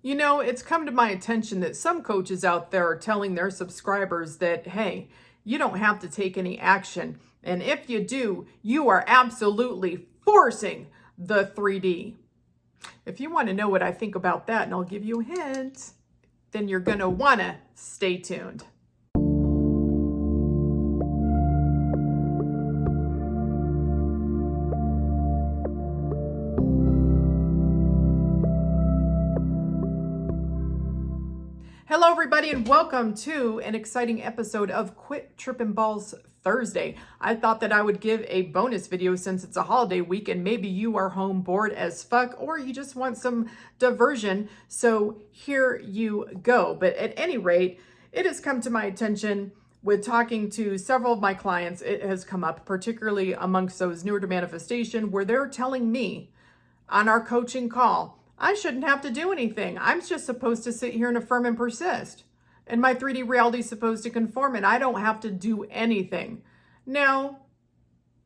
You know, it's come to my attention that some coaches out there are telling their subscribers that, hey, you don't have to take any action. And if you do, you are absolutely forcing the 3D. If you want to know what I think about that, and I'll give you a hint, then you're going to want to stay tuned. Hello, everybody, and welcome to an exciting episode of Quit Trippin' Balls Thursday. I thought that I would give a bonus video since it's a holiday week and maybe you are home bored as fuck or you just want some diversion. So here you go. But at any rate, it has come to my attention with talking to several of my clients. It has come up, particularly amongst those newer to manifestation, where they're telling me on our coaching call, I shouldn't have to do anything. I'm just supposed to sit here and affirm and persist. And my 3D reality is supposed to conform and I don't have to do anything. Now,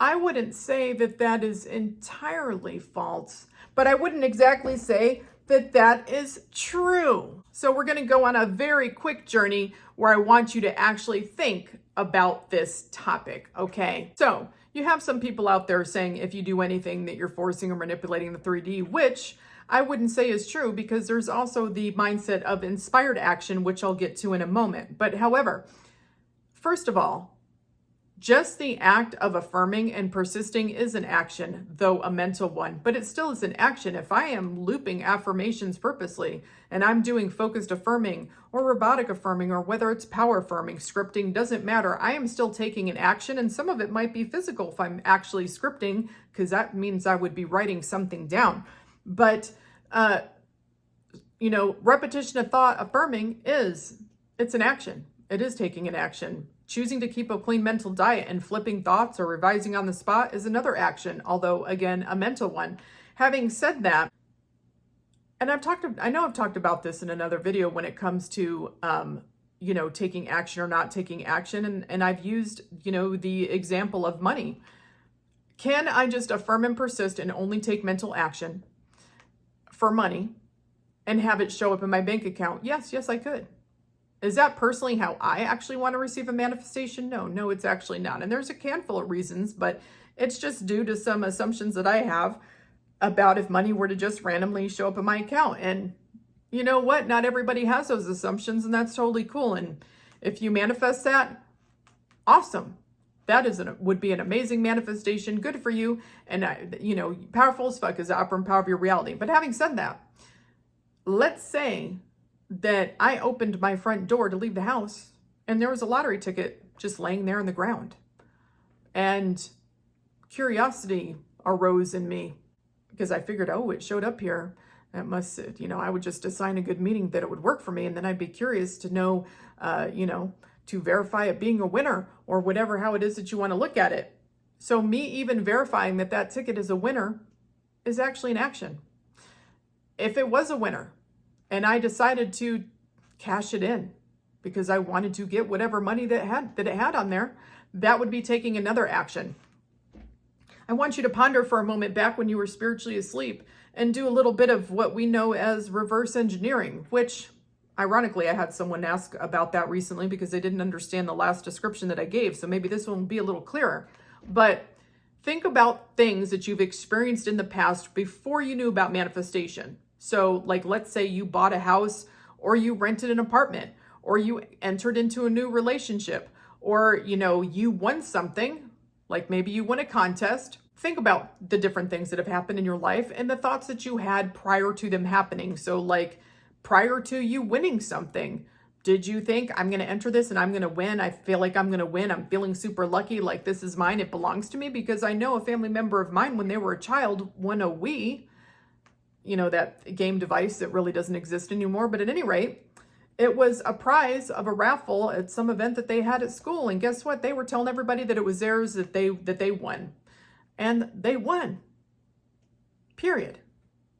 I wouldn't say that that is entirely false, but I wouldn't exactly say that that is true. So we're going to go on a very quick journey where I want you to actually think about this topic, okay? So you have some people out there saying if you do anything that you're forcing or manipulating the 3D, which I wouldn't say is true because there's also the mindset of inspired action, which I'll get to in a moment. But however, first of all, just the act of affirming and persisting is an action, though a mental one, but it still is an action. If I am looping affirmations purposely and I'm doing focused affirming or robotic affirming or whether it's power affirming, scripting, doesn't matter. I am still taking an action and some of it might be physical if I'm actually scripting because that means I would be writing something down. But repetition of thought affirming it's an action. It is taking an action. Choosing to keep a clean mental diet and flipping thoughts or revising on the spot is another action, although again, a mental one. Having said that, and I know I've talked about this in another video when it comes to, taking action or not taking action. And I've used, the example of money. Can I just affirm and persist and only take mental action for money and have it show up in my bank account? Yes, I could. Is that personally how I actually want to receive a manifestation? No, it's actually not. And there's a handful of reasons, but it's just due to some assumptions that I have about if money were to just randomly show up in my account. And you know what? Not everybody has those assumptions, and that's totally cool. And if you manifest that, awesome. That would be an amazing manifestation. Good for you. And, powerful as fuck is the upper power of your reality. But having said that, let's say that I opened my front door to leave the house and there was a lottery ticket just laying there on the ground. And curiosity arose in me because I figured, it showed up here. That must, I would just assign a good meaning that it would work for me. And then I'd be curious to know, to verify it being a winner or whatever, how it is that you want to look at it. So me even verifying that ticket is a winner is actually an action. If it was a winner and I decided to cash it in because I wanted to get whatever money that it had on there, that would be taking another action. I want you to ponder for a moment back when you were spiritually asleep and do a little bit of what we know as reverse engineering, which ironically, I had someone ask about that recently because they didn't understand the last description that I gave. So maybe this one will be a little clearer. But think about things that you've experienced in the past before you knew about manifestation. So like, let's say you bought a house or you rented an apartment or you entered into a new relationship or, you won something, like maybe you won a contest. Think about the different things that have happened in your life and the thoughts that you had prior to them happening. So like, prior to you winning something, did you think I'm going to enter this and I'm going to win? I feel like I'm going to win. I'm feeling super lucky. Like this is mine. It belongs to me because I know a family member of mine when they were a child won a Wii, that game device that really doesn't exist anymore. But at any rate, it was a prize of a raffle at some event that they had at school. And guess what? They were telling everybody that it was theirs, that they won. And they won. Period.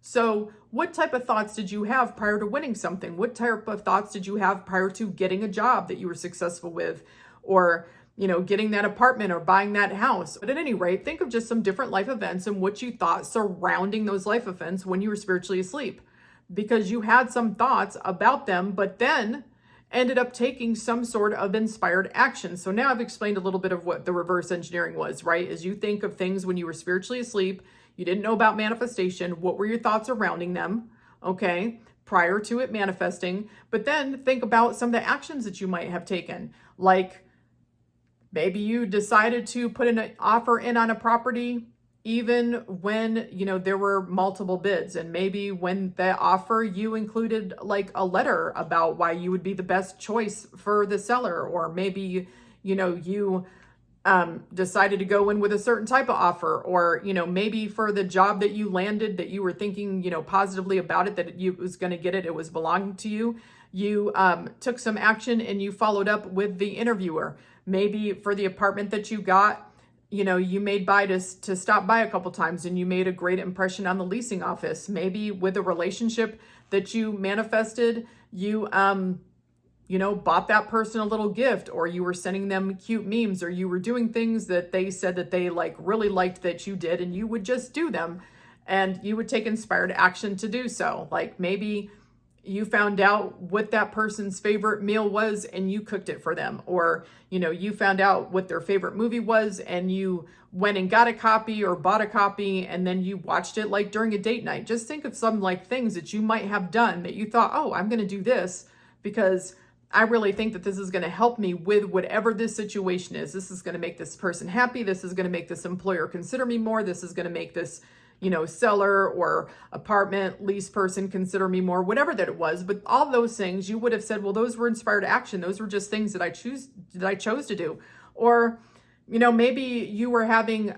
So what type of thoughts did you have prior to winning something? What type of thoughts did you have prior to getting a job that you were successful with or, getting that apartment or buying that house? But at any rate, think of just some different life events and what you thought surrounding those life events when you were spiritually asleep. because you had some thoughts about them, but then ended up taking some sort of inspired action. So now I've explained a little bit of what the reverse engineering was, right? As you think of things when you were spiritually asleep, you didn't know about manifestation. What were your thoughts surrounding them? Okay, prior to it manifesting. But then think about some of the actions that you might have taken. Like maybe you decided to put an offer in on a property even when, there were multiple bids. And maybe when that offer, you included like a letter about why you would be the best choice for the seller. Or maybe, you decided to go in with a certain type of offer, or, maybe for the job that you landed that you were thinking, positively about it, that you was going to get it, it was belonging to you. You took some action and you followed up with the interviewer. Maybe for the apartment that you got, you made by to stop by a couple times and you made a great impression on the leasing office. Maybe with a relationship that you manifested, you bought that person a little gift, or you were sending them cute memes, or you were doing things that they said that they really liked that you did, and you would just do them and you would take inspired action to do so. Like maybe you found out what that person's favorite meal was and you cooked it for them. Or, you found out what their favorite movie was and you went and got a copy or bought a copy and then you watched it like during a date night. Just think of some things that you might have done that you thought, oh, I'm going to do this because I really think that this is going to help me with whatever this situation is. This is going to make this person happy. This is going to make this employer consider me more. This is going to make this seller or apartment lease person consider me more, whatever that it was. But all those things you would have said, well, those were inspired action. Those were just things that I chose to do. Or, maybe you were having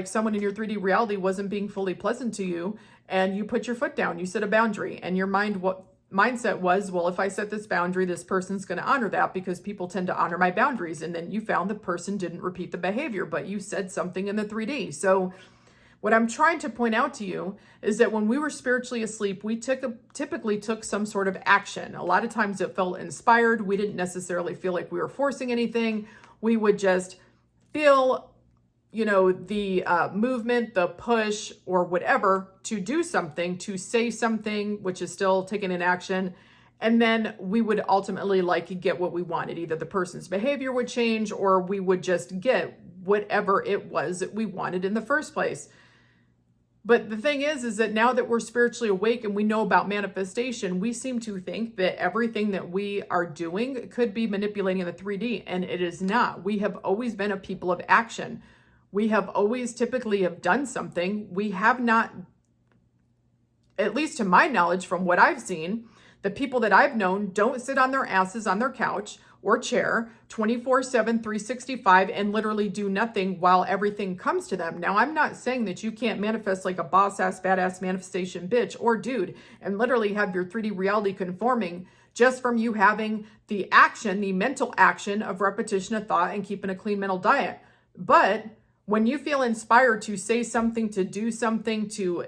someone in your 3D reality wasn't being fully pleasant to you and you put your foot down, you set a boundary, and your mindset was, well, if I set this boundary, this person's going to honor that because people tend to honor my boundaries. And then you found the person didn't repeat the behavior, but you said something in the 3D. So what I'm trying to point out to you is that when we were spiritually asleep, we typically took some sort of action. A lot of times it felt inspired. We didn't necessarily feel like we were forcing anything. We would just feel, the movement, the push, or whatever to do something, to say something, which is still taking an action. And then we would ultimately get what we wanted. Either the person's behavior would change or we would just get whatever it was that we wanted in the first place. But the thing is that now that we're spiritually awake and we know about manifestation, we seem to think that everything that we are doing could be manipulating the 3D, and it is not. We have always been a people of action. We have always typically have done something. We have not, at least to my knowledge from what I've seen, the people that I've known don't sit on their asses on their couch or chair 24/7, 365 and literally do nothing while everything comes to them. Now, I'm not saying that you can't manifest like a boss-ass, badass manifestation bitch or dude and literally have your 3D reality conforming just from you having the action, the mental action of repetition of thought and keeping a clean mental diet. But when you feel inspired to say something, to do something, to,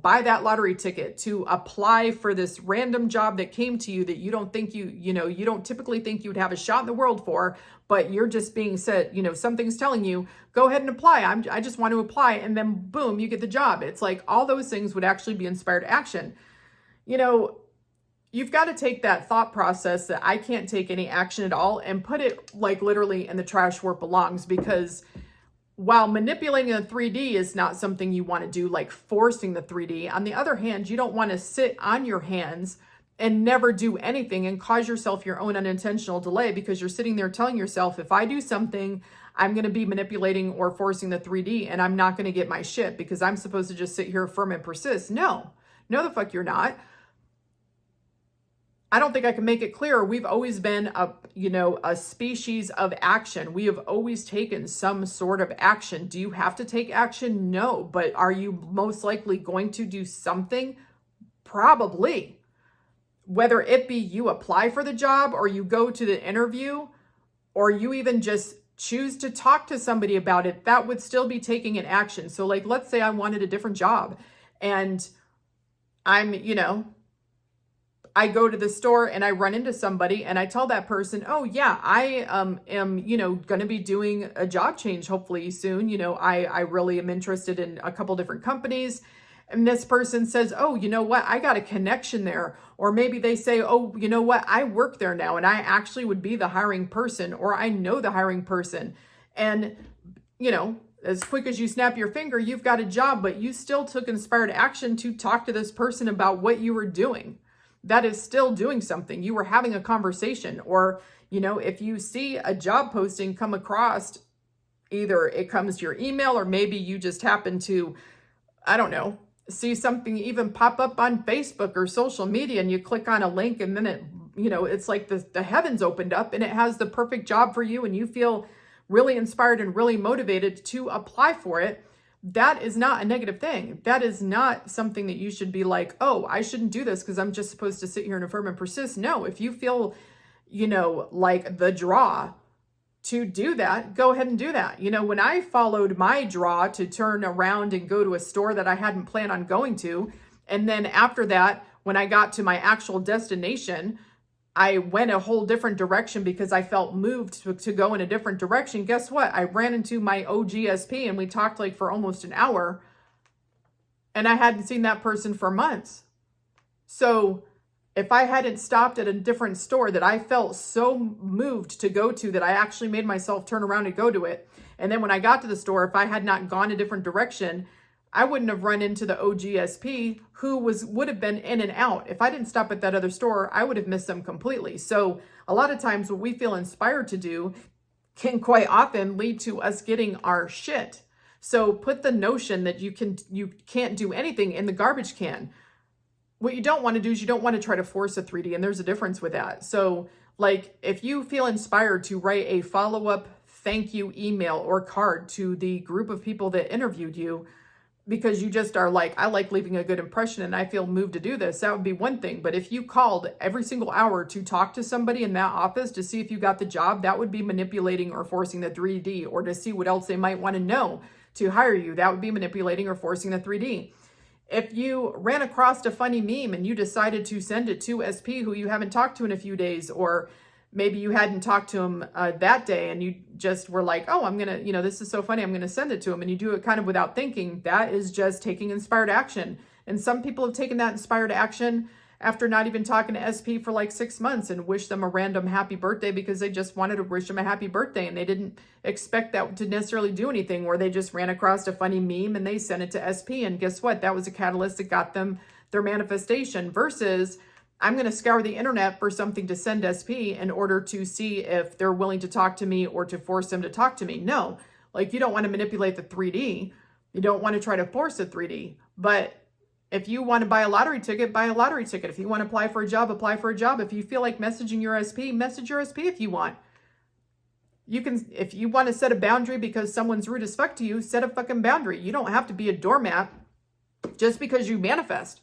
buy that lottery ticket, to apply for this random job that came to you that you don't think you don't typically think you'd have a shot in the world for, but you're just being said, something's telling you, go ahead and apply. I just want to apply. And then boom, you get the job. It's like all those things would actually be inspired action. You've got to take that thought process that I can't take any action at all and put it literally in the trash where it belongs, because while manipulating the 3D is not something you want to do, like forcing the 3D, on the other hand, you don't want to sit on your hands and never do anything and cause yourself your own unintentional delay because you're sitting there telling yourself, if I do something, I'm going to be manipulating or forcing the 3D and I'm not going to get my shit because I'm supposed to just sit here firm and persist. No, the fuck you're not. I don't think I can make it clearer. We've always been a species of action. We have always taken some sort of action. Do you have to take action? No. But are you most likely going to do something? Probably. Whether it be you apply for the job or you go to the interview or you even just choose to talk to somebody about it, that would still be taking an action. So let's say I wanted a different job and I'm, I go to the store and I run into somebody and I tell that person, oh yeah, I am, going to be doing a job change hopefully soon. I really am interested in a couple different companies and this person says, oh, you know what, I got a connection there. Or maybe they say, oh, you know what, I work there now and I actually would be the hiring person, or I know the hiring person. And, you know, as quick as you snap your finger, you've got a job, but you still took inspired action to talk to this person about what you were doing. That is still doing something. You were having a conversation. Or, you know, if you see a job posting come across, either it comes to your email, or maybe you just happen to, I don't know, see something even pop up on Facebook or social media, and you click on a link, and then it, you know, it's like the heavens opened up and it has the perfect job for you, and you feel really inspired and really motivated to apply for it. That is not a negative thing. That is not something that you should be like, oh, I shouldn't do this because I'm just supposed to sit here and affirm and persist. No, if you feel, you know, like the draw to do that, go ahead and do that. You know, when I followed my draw to turn around and go to a store that I hadn't planned on going to, and then after that, when I got to my actual destination, I went a whole different direction because I felt moved to go in a different direction. Guess what? I ran into my OGSP and we talked like for almost an hour, and I hadn't seen that person for months. So if I hadn't stopped at a different store that I felt so moved to go to that I actually made myself turn around and go to it, and then when I got to the store, if I had not gone a different direction, I wouldn't have run into the OGSP who would have been in and out. If I didn't stop at that other store, I would have missed them completely. So a lot of times what we feel inspired to do can quite often lead to us getting our shit. So put the notion that you can't do anything in the garbage can. What you don't want to do is you don't want to try to force a 3D, and there's a difference with that. So like if you feel inspired to write a follow-up thank you email or card to the group of people that interviewed you, because you just are like, I like leaving a good impression and I feel moved to do this, that would be one thing. But if you called every single hour to talk to somebody in that office to see if you got the job, that would be manipulating or forcing the 3D, or to see what else they might want to know to hire you. That would be manipulating or forcing the 3D. If you ran across a funny meme and you decided to send it to SP who you haven't talked to in a few days, or maybe you hadn't talked to him that day and you just were like, oh, I'm going to, you know, this is so funny, I'm going to send it to him. And you do it kind of without thinking. That is just taking inspired action. And some people have taken that inspired action after not even talking to SP for like 6 months and wish them a random happy birthday because they just wanted to wish them a happy birthday. And they didn't expect that to necessarily do anything, where they just ran across a funny meme and they sent it to SP. And guess what? That was a catalyst that got them their manifestation, versus I'm going to scour the internet for something to send SP in order to see if they're willing to talk to me or to force them to talk to me. No, like you don't want to manipulate the 3D. You don't want to try to force a 3D. But if you want to buy a lottery ticket, buy a lottery ticket. If you want to apply for a job, apply for a job. If you feel like messaging your SP, message your SP if you want. You can, if you want to set a boundary because someone's rude as fuck to you, set a fucking boundary. You don't have to be a doormat just because you manifest.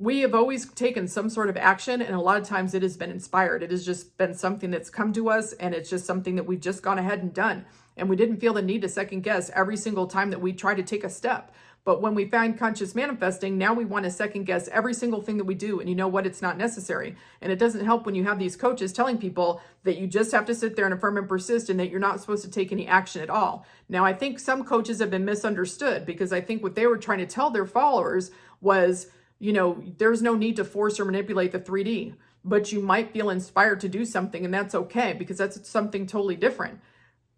We have always taken some sort of action, and a lot of times it has been inspired. It has just been something that's come to us, and it's just something that we've just gone ahead and done. And we didn't feel the need to second guess every single time that we try to take a step. But when we find conscious manifesting, now we want to second guess every single thing that we do. And you know what? It's not necessary. And it doesn't help when you have these coaches telling people that you just have to sit there and affirm and persist, and that you're not supposed to take any action at all. Now, I think some coaches have been misunderstood, because I think what they were trying to tell their followers was, you know, there's no need to force or manipulate the 3D, but you might feel inspired to do something, and that's okay, because that's something totally different.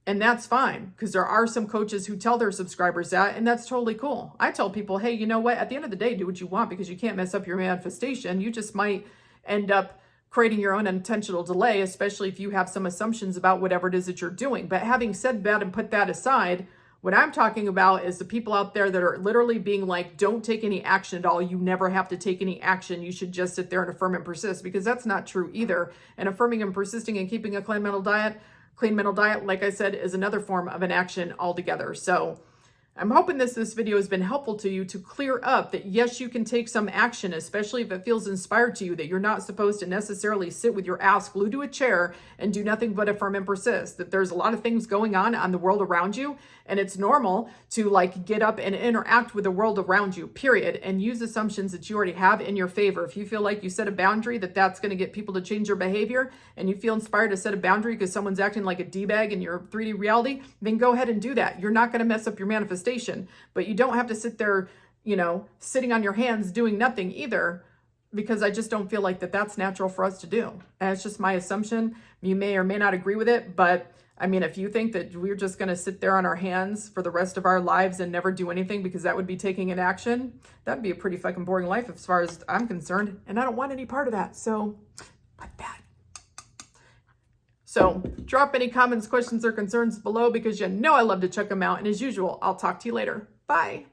And that's fine, because there are some coaches who tell their subscribers that, and that's totally cool. I tell people, hey, you know what? At the end of the day, do what you want, because you can't mess up your manifestation. You just might end up creating your own intentional delay, especially if you have some assumptions about whatever it is that you're doing. But having said that and put that aside, what I'm talking about is the people out there that are literally being like, don't take any action at all. You never have to take any action. You should just sit there and affirm and persist, because that's not true either. And affirming and persisting and keeping a clean mental diet, like I said, is another form of an action altogether. So I'm hoping this video has been helpful to you to clear up that, yes, you can take some action, especially if it feels inspired to you, that you're not supposed to necessarily sit with your ass glued to a chair and do nothing but affirm and persist, that there's a lot of things going on the world around you, and it's normal to like get up and interact with the world around you, period, and use assumptions that you already have in your favor. If you feel like you set a boundary that's going to get people to change their behavior, and you feel inspired to set a boundary because someone's acting like a D-bag in your 3D reality, then go ahead and do that. You're not going to mess up your manifestation, but you don't have to sit there sitting on your hands doing nothing either, because I just don't feel like that's natural for us to do. And it's just my assumption. You may or may not agree with it, but I mean, if you think that we're just going to sit there on our hands for the rest of our lives and never do anything because that would be taking an action, that'd be a pretty fucking boring life as far as I'm concerned. And I don't want any part of that. So, like that. So, drop any comments, questions, or concerns below because I love to check them out. And as usual, I'll talk to you later. Bye.